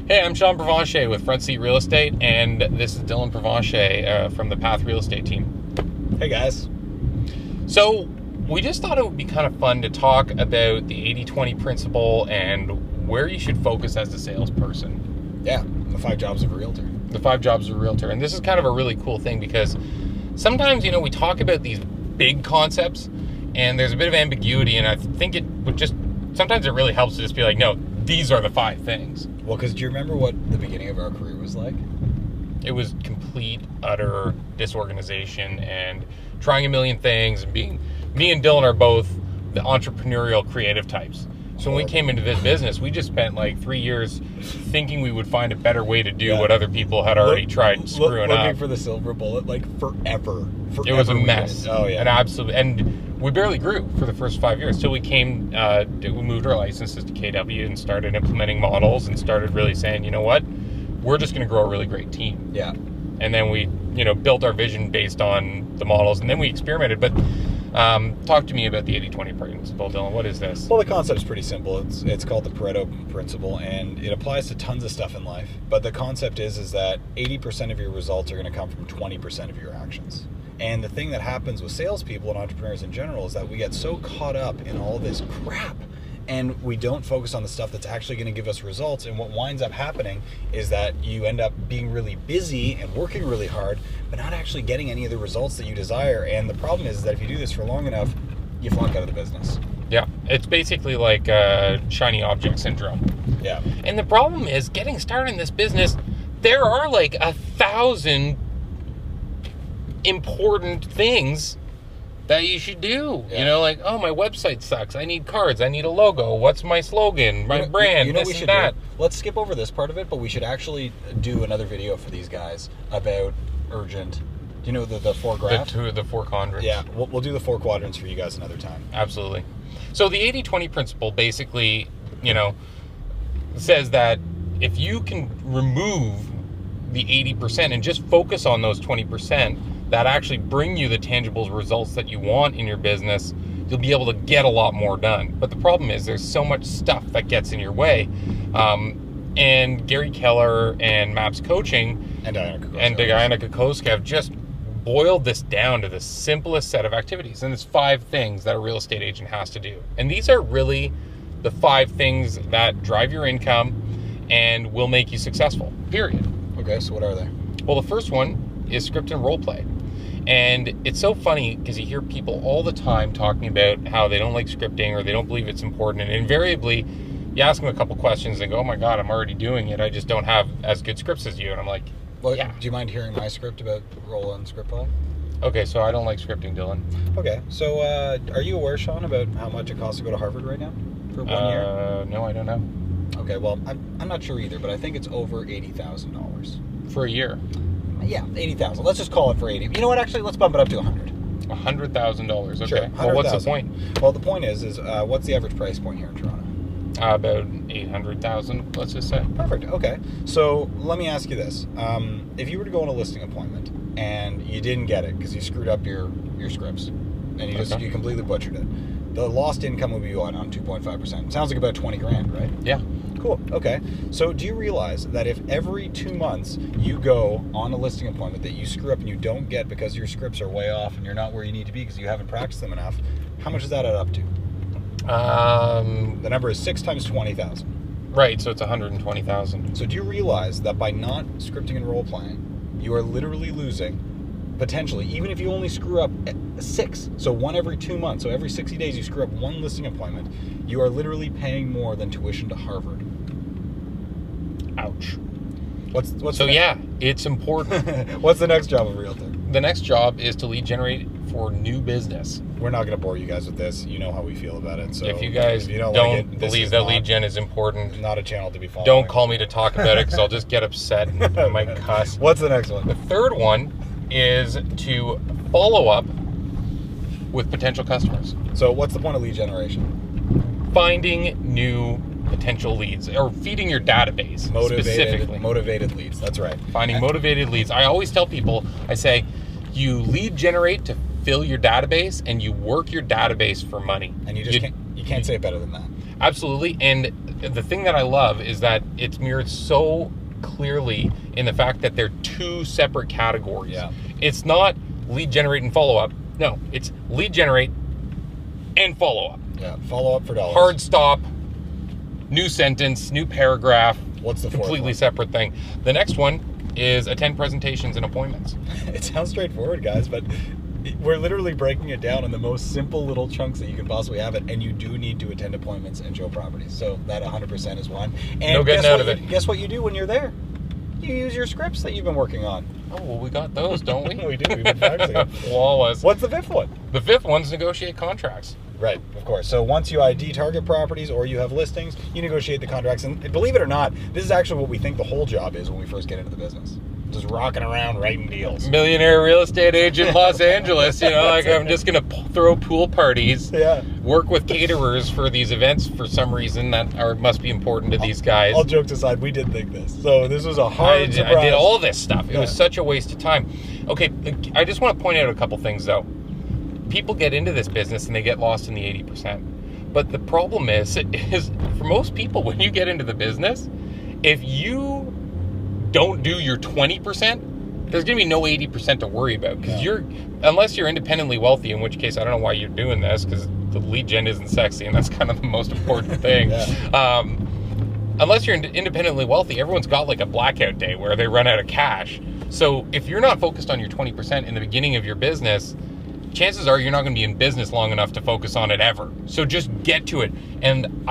Hey, I'm Sean Provencher with Front Seat Real Estate, and this is Dylan Provencher from the Path Real Estate team. Hey guys. So we just thought it would be kind of fun to talk about the 80-20 principle and where you should focus as a salesperson. Yeah, the 5 jobs of a realtor. The 5 jobs of a realtor. And this is kind of a really cool thing because sometimes, we talk about these big concepts and there's a bit of ambiguity, and I think it would sometimes it really helps to just be like, no, these are the 5 things. Well, because do you remember what the beginning of our career was like? It was complete, utter disorganization and trying a million things, and me and Dylan are both the entrepreneurial creative types. So when we came into this business, we just spent like 3 years thinking we would find a better way to do what other people had already tried screwing up. Looking for the silver bullet, like forever. It was a mess. Oh yeah. And we barely grew for the first 5 years till we we moved our licenses to KW and started implementing models and started really saying, you know what, we're just going to grow a really great team. Yeah. And then we, built our vision based on the models, and then we experimented. But talk to me about the 80-20 principle, Dylan. What is this? Well, the concept's pretty simple. It's called the Pareto principle, and it applies to tons of stuff in life. But the concept is that 80% of your results are going to come from 20% of your actions. And the thing that happens with salespeople and entrepreneurs in general is that we get so caught up in all this crap, and we don't focus on the stuff that's actually going to give us results. And what winds up happening is that you end up being really busy and working really hard, but not actually getting any of the results that you desire. And the problem is that if you do this for long enough, you flunk out of the business. Yeah, it's basically like shiny object syndrome. Yeah. And the problem is, getting started in this business, there are like 1,000 important things that you should do. Yeah. Like, oh, my website sucks. I need cards. I need a logo. What's my slogan? My brand. What this we and should that. do? Let's skip over this part of it, but we should actually do another video for these guys about urgent. Do you know the 4 graphs? The 4 quadrants. Yeah, we'll do the 4 quadrants for you guys another time. Absolutely. So the 80-20 principle basically, says that if you can remove the 80% and just focus on those 20%, that actually bring you the tangible results that you want in your business, you'll be able to get a lot more done. But the problem is there's so much stuff that gets in your way. And Gary Keller and MAPS Coaching and Diana Kokoska have just boiled this down to the simplest set of activities. And it's 5 things that a real estate agent has to do. And these are really the 5 things that drive your income and will make you successful, period. Okay, so what are they? Well, the first one is script and role play. And it's so funny because you hear people all the time talking about how they don't like scripting or they don't believe it's important. And invariably, you ask them a couple questions and go, oh my God, I'm already doing it. I just don't have as good scripts as you. And I'm like, well, yeah. Do you mind hearing my script about role and script play? Okay, so I don't like scripting, Dylan. Okay, so are you aware, Sean, about how much it costs to go to Harvard right now for 1 year? No, I don't know. Okay, well, I'm not sure either, but I think it's over $80,000. For a year? Yeah, 80,000. Let's just call it for 80. You know what? Actually, let's bump it up to 100. $100,000. Okay. Sure, well, what's the point? Well, the point is what's the average price point here in Toronto? About 800,000. Let's just say. Perfect. Okay. So let me ask you this: if you were to go on a listing appointment and you didn't get it because you screwed up your scripts and you completely butchered it, the lost income would be on 2.5%. Sounds like about 20 grand, right? Yeah. Cool. Okay. So do you realize that if every 2 months you go on a listing appointment that you screw up and you don't get because your scripts are way off and you're not where you need to be because you haven't practiced them enough, how much does that add up to? The number is 6 times 20,000. Right. So it's 120,000. So do you realize that by not scripting and role playing, you are literally losing, potentially, even if you only screw up 6, so 1 every 2 months, so every 60 days you screw up 1 listing appointment, you are literally paying more than tuition to Harvard. Ouch. What's so yeah, it's important. What's the next job of a realtor? The next job is to lead generate for new business. We're not going to bore you guys with this. You know how we feel about it. So if you guys don't believe that lead gen is important, not a channel to be following. Don't call me to talk about it because I'll just get upset and I might cuss. What's the next one? The third one is to follow up with potential customers. So what's the point of lead generation? Finding new potential leads or feeding your database specifically. Motivated leads, that's right. Finding motivated leads. I always tell people, I say, you lead generate to fill your database and you work your database for money. And you can't say it better than that. Absolutely. And the thing that I love is that it's mirrored so clearly in the fact that they're two separate categories. Yeah. It's not lead generate and follow up. No, it's lead generate and follow up. Yeah. Follow up for dollars. Hard stop, new sentence, new paragraph. What's the fourth completely one? separate thing. The next one is attend presentations and appointments. It sounds straightforward, guys, but we're literally breaking it down in the most simple little chunks that you can possibly have it, and you do need to attend appointments and show properties. So that 100% is one. And No getting out of it. Guess what you do when you're there? You use your scripts that you've been working on. Oh, well, we got those, don't we? We do. We've been practicing them. Flawless. What's the fifth one? The fifth one's negotiate contracts. Right, of course. So once you ID target properties or you have listings, you negotiate the contracts. And believe it or not, this is actually what we think the whole job is when we first get into the business. Just rocking around writing deals. Millionaire real estate agent Los Angeles, you know, like I'm just going to throw pool parties, Yeah. work with caterers for these events for some reason that must be important to these guys. All jokes aside, we did think this. So this was a hard surprise. I did all this stuff. It Yeah. was such a waste of time. Okay, I just want to point out a couple things though. People get into this business and they get lost in the 80%. But the problem is for most people, when you get into the business, if you don't do your 20%, there's going to be no 80% to worry about because unless you're independently wealthy, in which case I don't know why you're doing this because the lead gen isn't sexy and that's kind of the most important thing. Yeah. Unless you're independently wealthy, everyone's got like a blackout day where they run out of cash. So if you're not focused on your 20% in the beginning of your business, chances are you're not going to be in business long enough to focus on it ever. So just get to it. And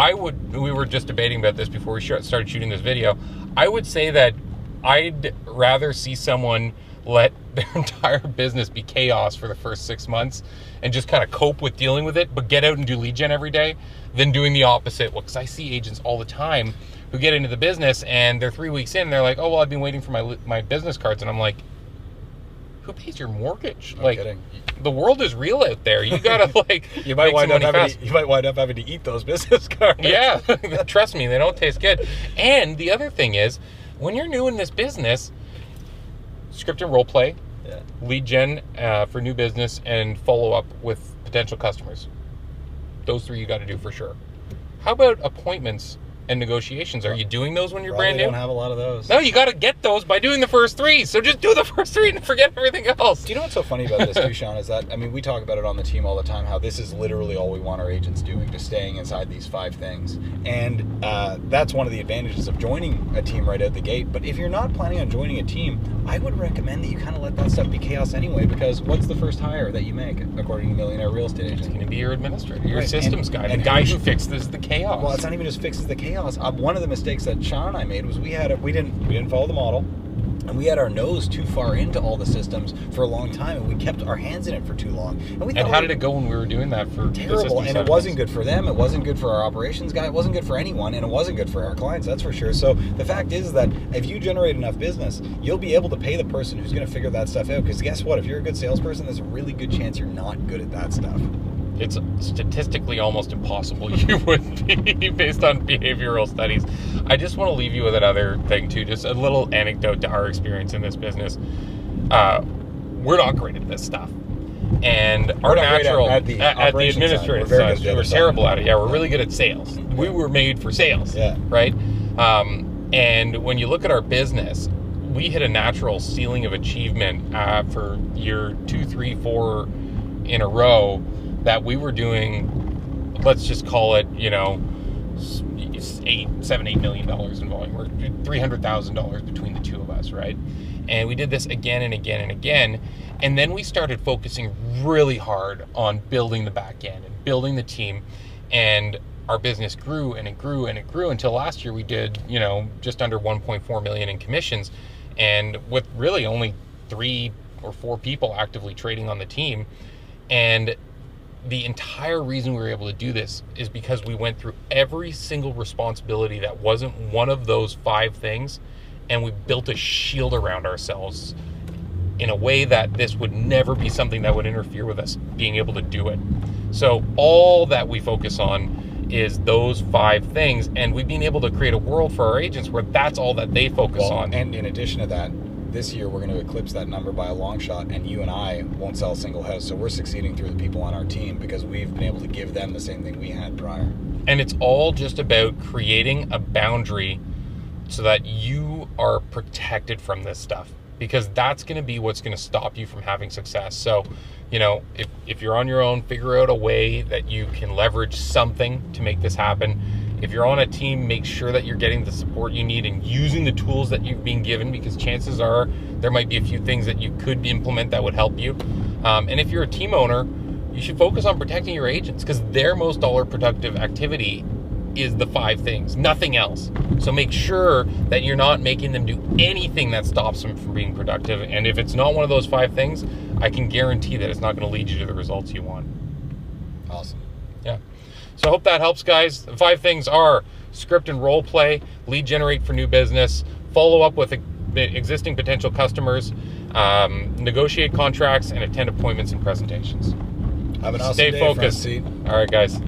we were just debating about this before we started shooting this video. I would say that I'd rather see someone let their entire business be chaos for the first 6 months and just kind of cope with dealing with it, but get out and do lead gen every day than doing the opposite. Well, because I see agents all the time who get into the business and they're 3 weeks in and they're like, oh, well, I've been waiting for my business cards. And I'm like, who pays your mortgage? No like, kidding. The world is real out there. You gotta like You might make some wind money up fast. you might wind up having to eat those business cards. Yeah, trust me, they don't taste good. And the other thing is, when you're new in this business, script and role play, Yeah. lead gen for new business, and follow up with potential customers. Those three you got to do for sure. How about appointments and negotiations? Are you doing those when you're Probably brand new? don't have a lot of those. No, you got to get those by doing the first three. So just do the first three and forget everything else. Do you know what's so funny about this too, Sean, is that, I mean, we talk about it on the team all the time, how this is literally all we want our agents doing, just staying inside these 5 things. And that's one of the advantages of joining a team right out the gate. But if you're not planning on joining a team, I would recommend that you kind of let that stuff be chaos anyway, because what's the first hire that you make, according to Millionaire Real Estate It's Agent? going to be your administrator, your Right, systems guy, the and guy who who fixes the chaos. Well, it's not even just fixes the chaos. One of the mistakes that Sean and I made was we didn't follow the model, and we had our nose too far into all the systems for a long time, and we kept our hands in it for too long. And how did it go when we were doing that for the terrible? system And side it of wasn't things? good for them. It wasn't good for our operations guy. It wasn't good for anyone, and it wasn't good for our clients. That's for sure. So the fact is that if you generate enough business, you'll be able to pay the person who's going to figure that stuff out. Because guess what? If you're a good salesperson, there's a really good chance you're not good at that stuff. It's statistically almost impossible you would be based on behavioral studies. I just want to leave you with another thing too, just a little anecdote to our experience in this business. We're not great at this stuff. And our not great natural at the at the operations side. administrative We're very side, good at the we're other side. terrible at it. Yeah, we're really good at sales. We were made for sales. Yeah. Right? And when you look at our business, we hit a natural ceiling of achievement for year 2, 3, 4 in a row that we were doing, let's just call it, $8 million in volume, or $300,000 between the two of us, right? And we did this again and again and again. And then we started focusing really hard on building the back end and building the team. And our business grew and it grew and it grew until last year we did, just under 1.4 million in commissions. And with really only 3 or 4 people actively trading on the team. And the entire reason we were able to do this is because we went through every single responsibility that wasn't one of those 5 things, and we built a shield around ourselves in a way that this would never be something that would interfere with us being able to do it. So all that we focus on is those 5 things, and we've been able to create a world for our agents where that's all that they focus on. And in addition to that, this year we're going to eclipse that number by a long shot, and you and I won't sell a single house. So we're succeeding through the people on our team because we've been able to give them the same thing we had prior. And it's all just about creating a boundary so that you are protected from this stuff, because that's going to be what's going to stop you from having success. So, you know, if you're on your own, figure out a way that you can leverage something to make this happen. If you're on a team, make sure that you're getting the support you need and using the tools that you've been given, because chances are there might be a few things that you could implement that would help you. And if you're a team owner, you should focus on protecting your agents, because their most dollar productive activity is the 5 things, nothing else. So make sure that you're not making them do anything that stops them from being productive. And if it's not one of those 5 things, I can guarantee that it's not going to lead you to the results you want. Awesome. Yeah. So I hope that helps, guys. The 5 things are script and role play, lead generate for new business, follow up with existing potential customers, negotiate contracts, and attend appointments and presentations. Have an awesome Stay day, focused. Front Seat. All right, guys.